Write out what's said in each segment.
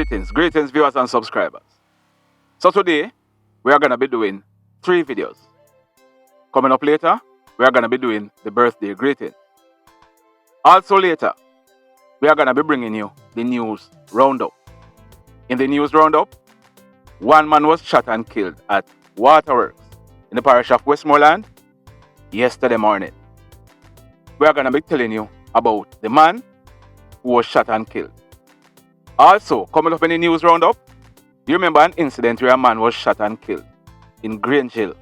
Greetings viewers and subscribers. So today, we are going to be doing 3 videos. Coming up later, we are going to be doing the birthday greeting. Also later, we are going to be bringing you the news roundup. In the news roundup, one man was shot and killed at Waterworks in the parish of Westmoreland yesterday morning. We are going to be telling you about the man who was shot and killed. Also, coming up in the news roundup, you remember an incident where a man was shot and killed in Grange Hill.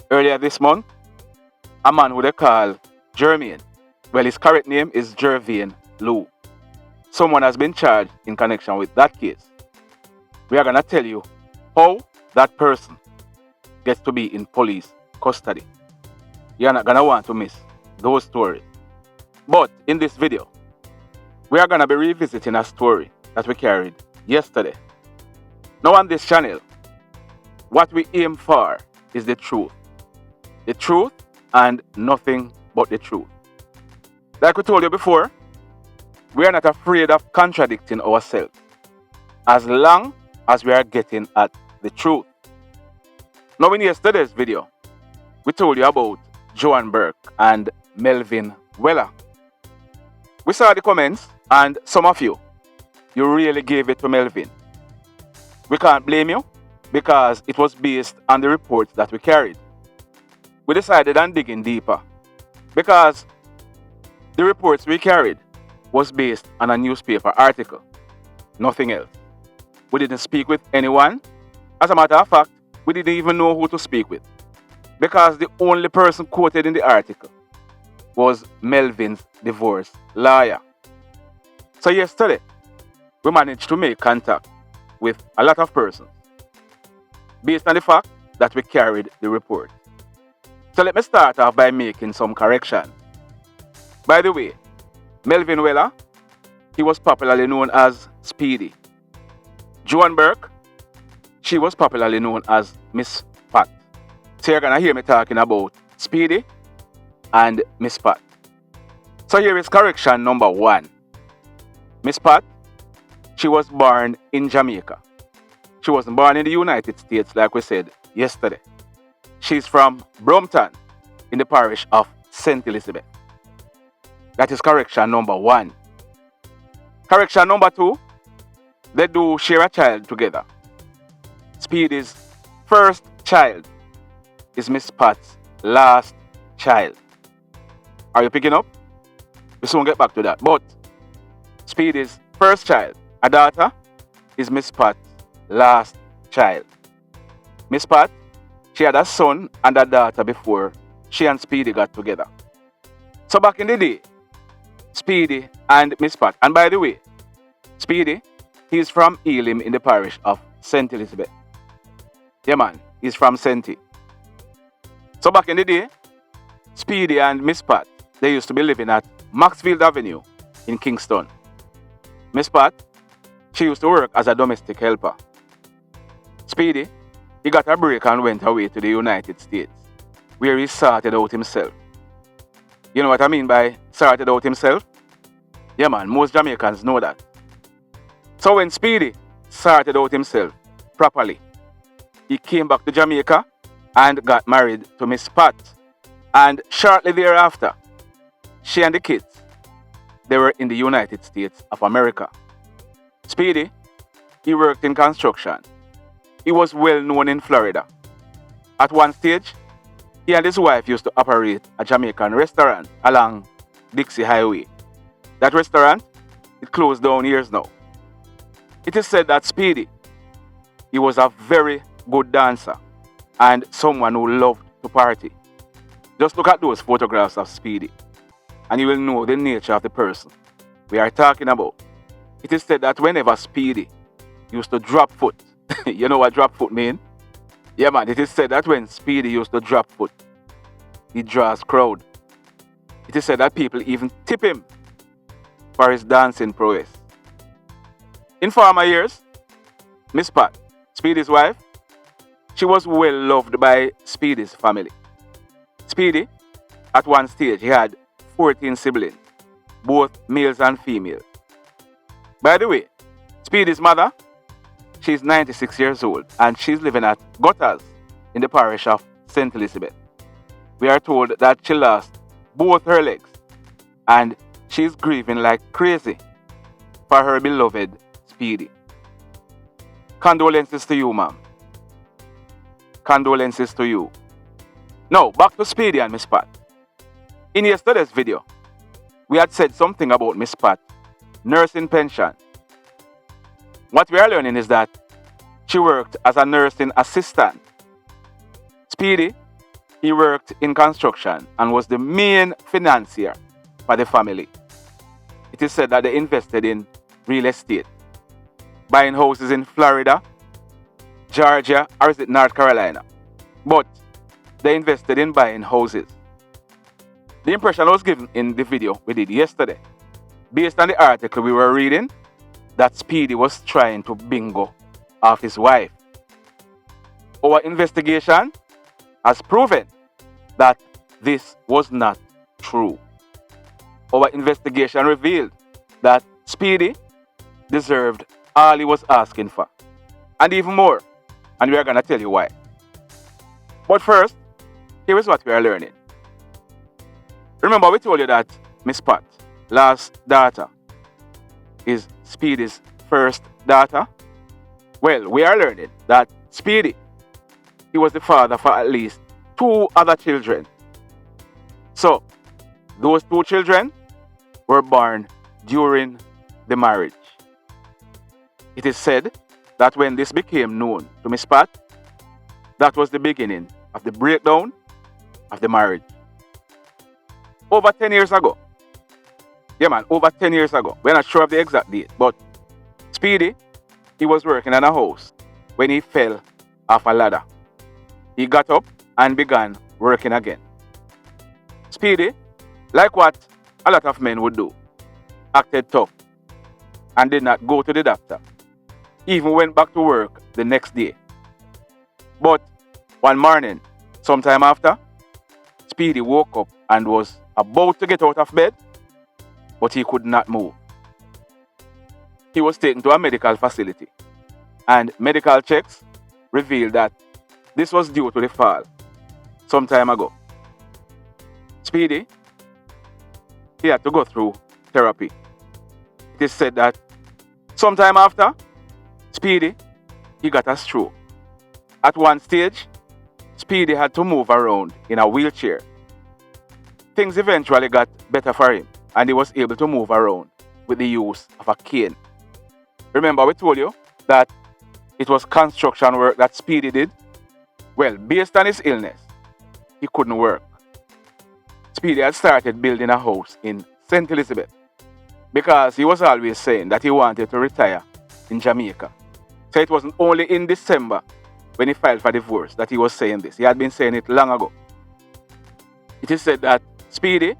Earlier this month, a man who they call Jermaine, well, his correct name is Jervain Lou. Someone has been charged in connection with that case. We are going to tell you how that person gets to be in police custody. You're not going to want to miss those stories. But in this video, we are going to be revisiting a story that we carried yesterday. Now on this channel, what we aim for is the truth. The truth and nothing but the truth. Like we told you before, we are not afraid of contradicting ourselves as long as we are getting at the truth. Now in yesterday's video, we told you about Joan Burke and Melvin Weller. We saw the comments and some of you really gave it to Melvin. We can't blame you because it was based on the reports that we carried. We decided on digging deeper because the reports we carried was based on a newspaper article, nothing else. We didn't speak with anyone. As a matter of fact, we didn't even know who to speak with because the only person quoted in the article was Melvin's divorce lawyer. So yesterday, we managed to make contact with a lot of persons based on the fact that we carried the report. So let me start off by making some corrections. By the way, Melvin Weller, he was popularly known as Speedy. Joan Burke, she was popularly known as Miss Pat. So you're going to hear me talking about Speedy and Miss Pat. So here is correction number 1. Miss Pat, she was born in Jamaica. She wasn't born in the United States like we said yesterday. She's from Brompton in the parish of St. Elizabeth. That is correction number 1. Correction number 2, they do share a child together. Speedy's first child is Miss Pat's last child. Are you picking up? We soon get back to that. But Speedy's first child, a daughter, is Miss Pat's last child. Miss Pat, she had a son and a daughter before she and Speedy got together. So back in the day, Speedy and Miss Pat, and by the way, Speedy, he's from Elim in the parish of St. Elizabeth. Yeah man, he's from St. So back in the day, Speedy and Miss Pat, they used to be living at Maxfield Avenue in Kingston. Miss Pat, she used to work as a domestic helper. Speedy, he got a break and went away to the United States, where he sorted out himself. You know what I mean by sorted out himself? Yeah man, most Jamaicans know that. So when Speedy sorted out himself properly, he came back to Jamaica and got married to Miss Pat. And shortly thereafter, she and the kids, they were in the United States of America. Speedy, he worked in construction. He was well known in Florida. At one stage, he and his wife used to operate a Jamaican restaurant along Dixie Highway. That restaurant, it closed down years now. It is said that Speedy, he was a very good dancer and someone who loved to party. Just look at those photographs of Speedy and you will know the nature of the person we are talking about. It is said that whenever Speedy used to drop foot, you know what drop foot mean? Yeah man, it is said that when Speedy used to drop foot, he draws crowd. It is said that people even tip him for his dancing prowess. In former years, Miss Pat, Speedy's wife, she was well loved by Speedy's family. Speedy, at one stage, he had 14 siblings, both males and females. By the way, Speedy's mother, She's 96 years old and she's living at Gutters in the parish of St. Elizabeth. We are told that she lost both her legs and she's grieving like crazy for her beloved Speedy. Condolences to you, ma'am. Condolences to you. Now, back to Speedy and Miss Pat. In yesterday's video, we had said something about Miss Pat nursing pension. What we are learning is that she worked as a nursing assistant. Speedy, he worked in construction and was the main financier for the family. It is said that they invested in real estate, buying houses in Florida, Georgia, or is it North Carolina? But they invested in buying houses. The impression I was given in the video we did yesterday, based on the article we were reading, that Speedy was trying to bingo off his wife. Our investigation has proven that this was not true. Our investigation revealed that Speedy deserved all he was asking for, and even more, and we are going to tell you why. But first, here is what we are learning. Remember, we told you that Miss Pat, last daughter, is Speedy's first daughter. Well, we are learning that Speedy, he was the father for at least 2 other children. So, those 2 children were born during the marriage. It is said that when this became known to Miss Pat, that was the beginning of the breakdown of the marriage. Over 10 years ago, over 10 years ago, we're not sure of the exact date, but Speedy, he was working in a house when he fell off a ladder. He got up and began working again. Speedy, like what a lot of men would do, acted tough and did not go to the doctor. He even went back to work the next day. But one morning, sometime after, Speedy woke up and was about to get out of bed, but he could not move. He was taken to a medical facility, and medical checks revealed that this was due to the fall some time ago. Speedy, he had to go through therapy. It is said that sometime after, Speedy, he got a stroke. At one stage, Speedy had to move around in a wheelchair. Things eventually got better for him, and he was able to move around with the use of a cane. Remember, we told you that it was construction work that Speedy did? Well, based on his illness, he couldn't work. Speedy had started building a house in St. Elizabeth because he was always saying that he wanted to retire in Jamaica. So it wasn't only in December when he filed for divorce that he was saying this. He had been saying it long ago. It is said that Speedy,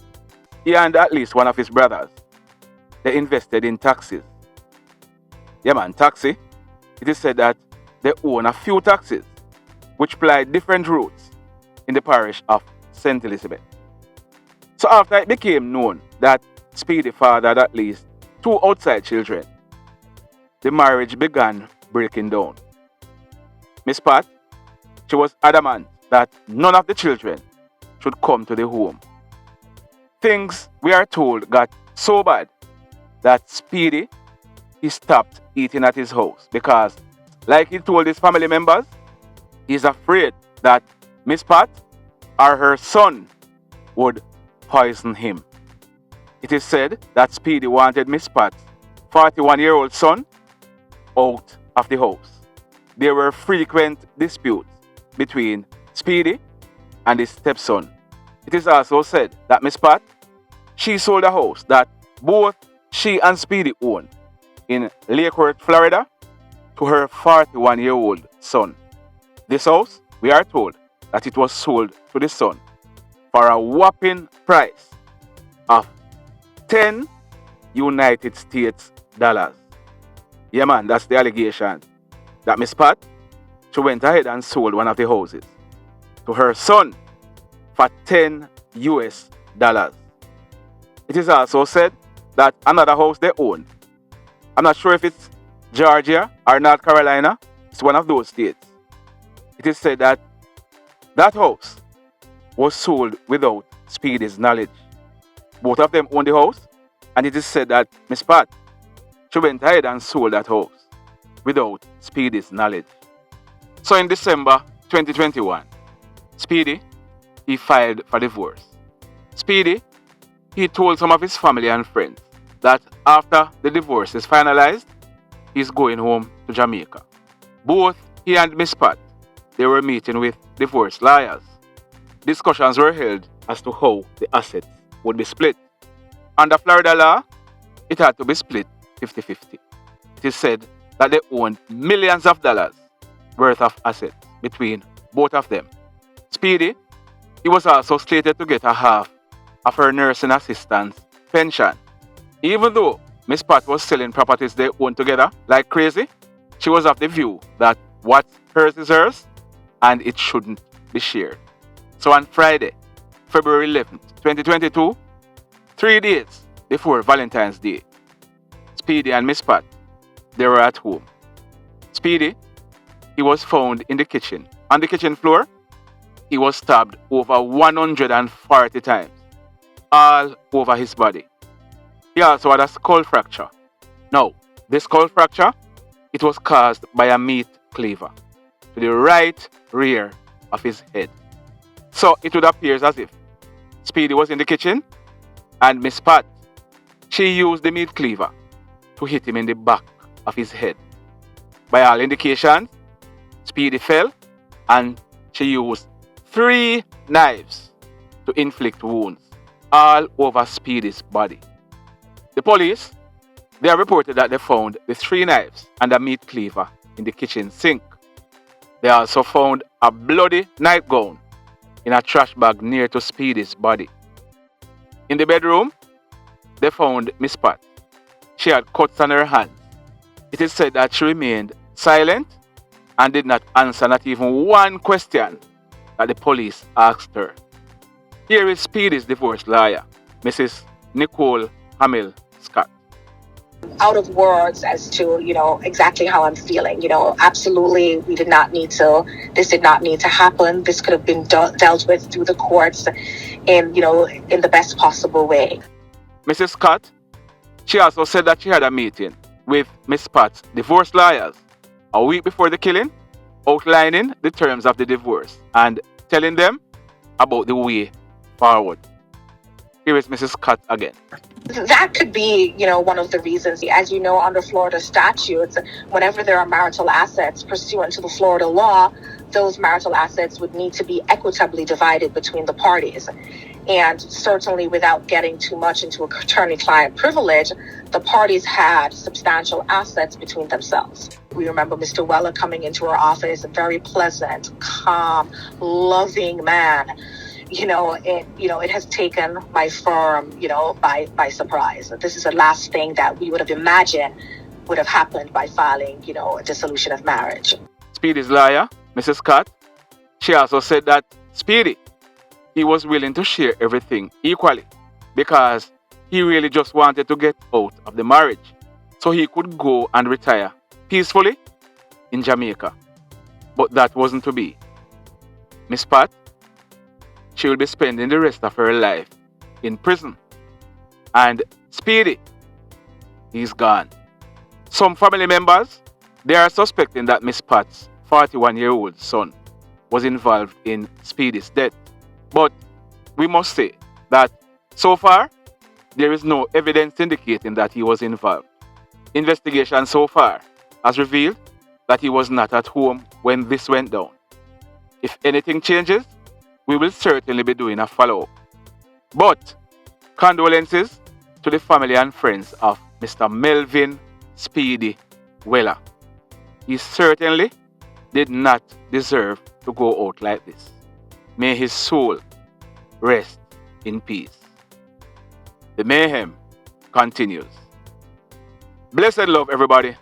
he and at least one of his brothers, they invested in taxis. Taxi. It is said that they own a few taxis which ply different routes in the parish of St. Elizabeth. So after it became known that Speedy fathered at least 2 outside children, the marriage began breaking down. Miss Pat, she was adamant that none of the children should come to the home. Things, we are told, got so bad that Speedy, he stopped eating at his house because, like he told his family members, he's afraid that Miss Pat or her son would poison him. It is said that Speedy wanted Miss Pat's 41-year-old son out of the house. There were frequent disputes between Speedy and his stepson. It is also said that Miss Pat, she sold a house that both she and Speedy owned in Lake Worth, Florida, to her 41-year-old son. This house, we are told that it was sold to the son for a whopping price of 10 United States dollars. That's the allegation. That Miss Pat, she went ahead and sold one of the houses to her son for 10 US dollars. It is also said that another house they own, I'm not sure if it's Georgia or North Carolina. It's one of those states. It is said that that house was sold without Speedy's knowledge. Both of them owned the house, and it is said that Miss Pat, she went ahead and sold that house without Speedy's knowledge. So in December 2021, Speedy, he filed for divorce. Speedy, he told some of his family and friends that after the divorce is finalized, he's going home to Jamaica. Both he and Miss Pat, they were meeting with divorce lawyers. Discussions were held as to how the assets would be split. Under Florida law, it had to be split 50-50. It is said that they owned millions of dollars worth of assets between both of them. Speedy, he was also slated to get a half of her nursing assistant's pension. Even though Miss Pat was selling properties they owned together like crazy, she was of the view that what's hers is hers and it shouldn't be shared. So on Friday, February 11th, 2022, 3 days before Valentine's Day, Speedy and Miss Pat, they were at home. Speedy, he was found in the kitchen. On the kitchen floor, he was stabbed over 140 times, all over his body. He also had a skull fracture. Now, this skull fracture, it was caused by a meat cleaver to the right rear of his head. So it would appear as if Speedy was in the kitchen and Miss Pat, she used the meat cleaver to hit him in the back of his head. By all indications, Speedy fell and she used 3 knives to inflict wounds all over Speedy's body. The police, they have reported that they found the 3 knives and a meat cleaver in the kitchen sink. They also found a bloody nightgown in a trash bag near to Speedy's body. In the bedroom, they found Miss Pat. She had cuts on her hands. It is said that she remained silent and did not answer not even one question that the police asked her. Here is Speedy's divorce lawyer, Mrs. Nicole Hamill Scott. Out of words as to, exactly how I'm feeling. Absolutely, this did not need to happen. This could have been dealt with through the courts in the best possible way. Mrs. Scott, she also said that she had a meeting with Miss Pat's divorce lawyers a week before the killing, outlining the terms of the divorce and telling them about the way forward. Here is Mrs. Scott again. That could be, one of the reasons. As you know, under Florida statutes, whenever there are marital assets pursuant to the Florida law, those marital assets would need to be equitably divided between the parties. And certainly without getting too much into attorney-client privilege, the parties had substantial assets between themselves. We remember Mr. Weller coming into our office, a very pleasant, calm, loving man. It has taken my firm, by surprise. This is the last thing that we would have imagined would have happened by filing, a dissolution of marriage. Speedy's lawyer, Mrs. Scott, she also said that Speedy, he was willing to share everything equally because he really just wanted to get out of the marriage so he could go and retire peacefully in Jamaica. But that wasn't to be. Miss Pat, she will be spending the rest of her life in prison. And Speedy, he's gone. Some family members, they are suspecting that Miss Pat's 41-year-old son was involved in Speedy's death. But we must say that so far, there is no evidence indicating that he was involved. Investigation so far has revealed that he was not at home when this went down. If anything changes, we will certainly be doing a follow-up. But condolences to the family and friends of Mr. Melvin SPEEDY Weller. He certainly did not deserve to go out like this. May his soul rest in peace. The mayhem continues. Blessed love, everybody.